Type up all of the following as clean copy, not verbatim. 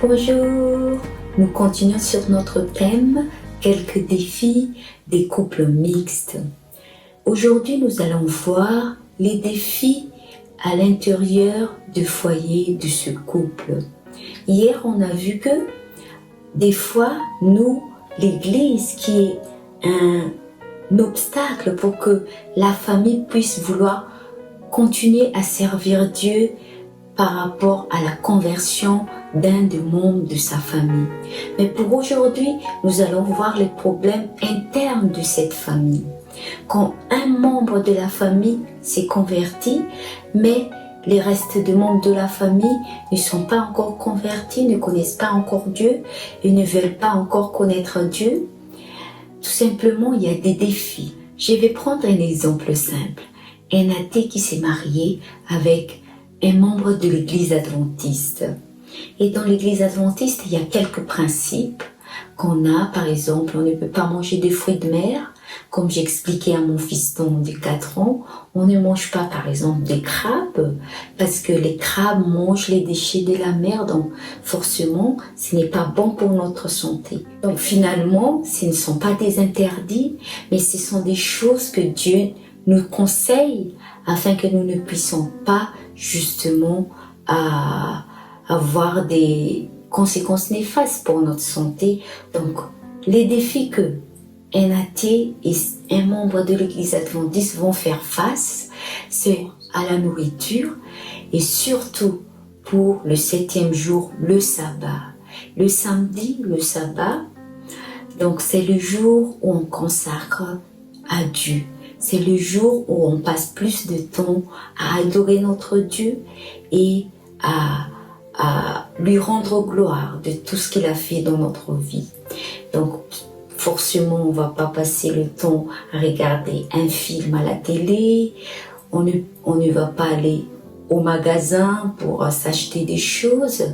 Bonjour, nous continuons sur notre thème « Quelques défis des couples mixtes ». Aujourd'hui, nous allons voir les défis à l'intérieur du foyer de ce couple. Hier, on a vu que des fois, nous, l'Église, qui est un obstacle pour que la famille puisse vouloir continuer à servir Dieu par rapport à la conversion d'un des membres de sa famille. Mais pour aujourd'hui, nous allons voir les problèmes internes de cette famille. Quand un membre de la famille s'est converti, mais les restes des membres de la famille ne sont pas encore convertis, ne connaissent pas encore Dieu et ne veulent pas encore connaître Dieu, tout simplement, il y a des défis. Je vais prendre un exemple simple. Un athée qui s'est marié avec un membre de l'église adventiste. Et dans l'église adventiste, il y a quelques principes qu'on a. Par exemple, on ne peut pas manger des fruits de mer. Comme j'expliquais à mon fiston de 4 ans, on ne mange pas par exemple des crabes parce que les crabes mangent les déchets de la mer, donc forcément ce n'est pas bon pour notre santé. Donc finalement, ce ne sont pas des interdits, mais ce sont des choses que Dieu nous conseille afin que nous ne puissions pas justement avoir des conséquences néfastes pour notre santé. Donc les défis que un athée et un membre de l'église adventiste vont faire face, c'est à la nourriture et surtout pour le 7e jour, le sabbat. Le samedi, le sabbat, donc c'est le jour où on consacre à Dieu. C'est le jour où on passe plus de temps à adorer notre Dieu et à lui rendre gloire de tout ce qu'il a fait dans notre vie. Donc, forcément, on ne va pas passer le temps à regarder un film à la télé, on ne va pas aller au magasin pour s'acheter des choses,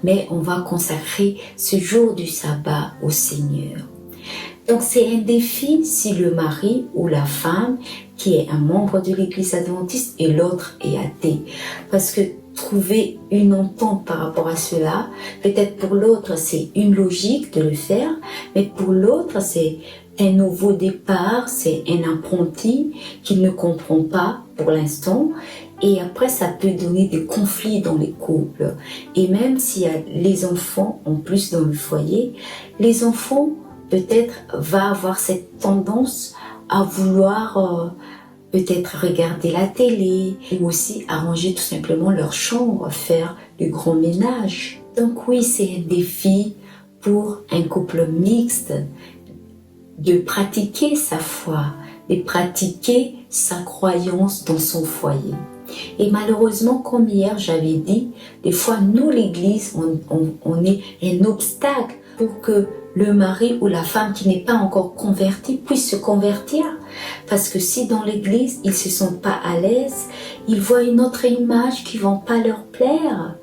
mais on va consacrer ce jour du sabbat au Seigneur. Donc c'est un défi si le mari ou la femme qui est un membre de l'église adventiste et l'autre est athée. Parce que trouver une entente par rapport à cela, peut-être pour l'autre c'est une logique de le faire, mais pour l'autre c'est un nouveau départ, c'est un apprenti qu'il ne comprend pas pour l'instant. Et après, ça peut donner des conflits dans les couples. Et même s'il y a les enfants en plus dans le foyer, les enfants peut-être va avoir cette tendance à vouloir peut-être regarder la télé ou aussi arranger tout simplement leur chambre, faire du grand ménage. Donc oui, c'est un défi pour un couple mixte de pratiquer sa foi, de pratiquer sa croyance dans son foyer. Et malheureusement, comme hier j'avais dit, des fois nous l'église, on est un obstacle pour que le mari ou la femme qui n'est pas encore converti puisse se convertir. Parce que si dans l'église, ils ne se sentent pas à l'aise, ils voient une autre image qui ne va pas leur plaire.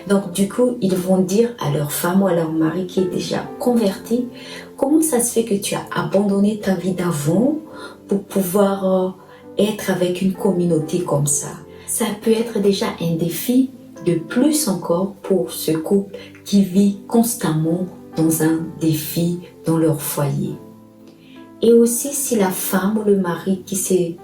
Donc du coup, ils vont dire à leur femme ou à leur mari qui est déjà converti, comment ça se fait que tu as abandonné ta vie d'avant pour pouvoir être avec une communauté comme ça? Ça peut être déjà un défi de plus encore pour ce couple qui vit constamment dans un défi dans leur foyer. Et aussi si la femme ou le mari qui s'est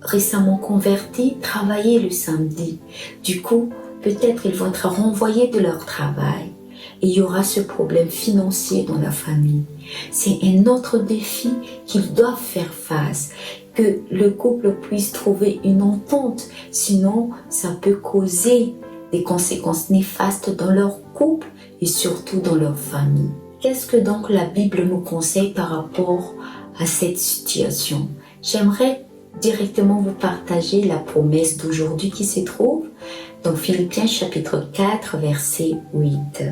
récemment converti travaillait le samedi, du coup peut-être ils vont être renvoyés de leur travail et il y aura ce problème financier dans la famille. C'est un autre défi qu'ils doivent faire face, que le couple puisse trouver une entente, sinon ça peut causer des conséquences néfastes dans leur couple et surtout dans leur famille. Qu'est-ce que donc la Bible nous conseille par rapport à cette situation? J'aimerais directement vous partager la promesse d'aujourd'hui qui se trouve dans Philippiens chapitre 4 verset 8.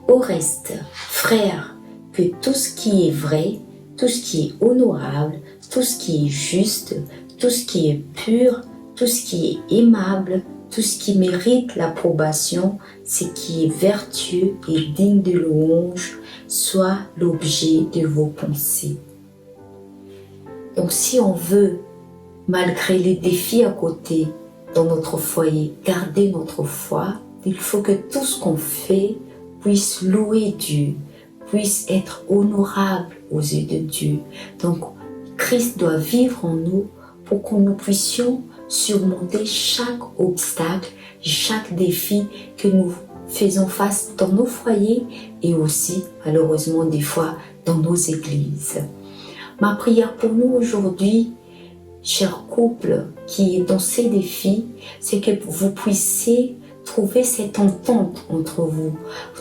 Au reste, frères, que tout ce qui est vrai, tout ce qui est honorable, tout ce qui est juste, tout ce qui est pur, tout ce qui est aimable, tout ce qui mérite l'approbation, ce qui est vertueux et digne de louange, soit l'objet de vos pensées. Donc si on veut, malgré les défis à côté, dans notre foyer, garder notre foi, il faut que tout ce qu'on fait puisse louer Dieu, puisse être honorable aux yeux de Dieu. Donc, Christ doit vivre en nous pour que nous puissions surmonter chaque obstacle, chaque défi que nous faisons face dans nos foyers et aussi, malheureusement, des fois, dans nos églises. Ma prière pour nous aujourd'hui, chers couples qui est dans ces défis, c'est que vous puissiez trouver cette entente entre vous,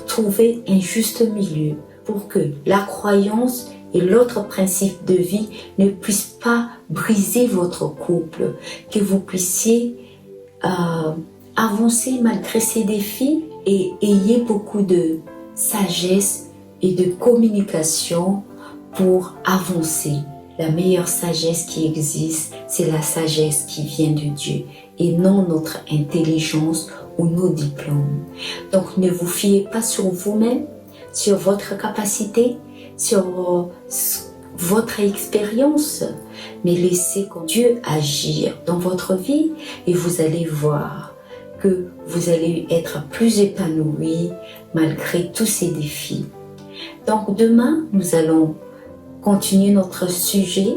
trouver un juste milieu pour que la croyance et l'autre principe de vie ne puissent pas briser votre couple, que vous puissiez avancer malgré ces défis et ayez beaucoup de sagesse et de communication pour avancer. La meilleure sagesse qui existe, c'est la sagesse qui vient de Dieu et non notre intelligence ou nos diplômes. Donc ne vous fiez pas sur vous-même, sur votre capacité, sur votre expérience, mais laissez Dieu agir dans votre vie et vous allez voir que vous allez être plus épanoui malgré tous ces défis. Donc demain, nous allons continuer notre sujet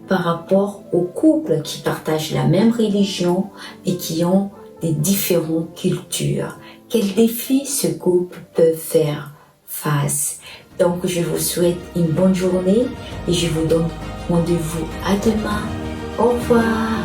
par rapport aux couples qui partagent la même religion et qui ont des différentes cultures. Quels défis ce couple peut faire face? Donc je vous souhaite une bonne journée et je vous donne rendez-vous à demain. Au revoir.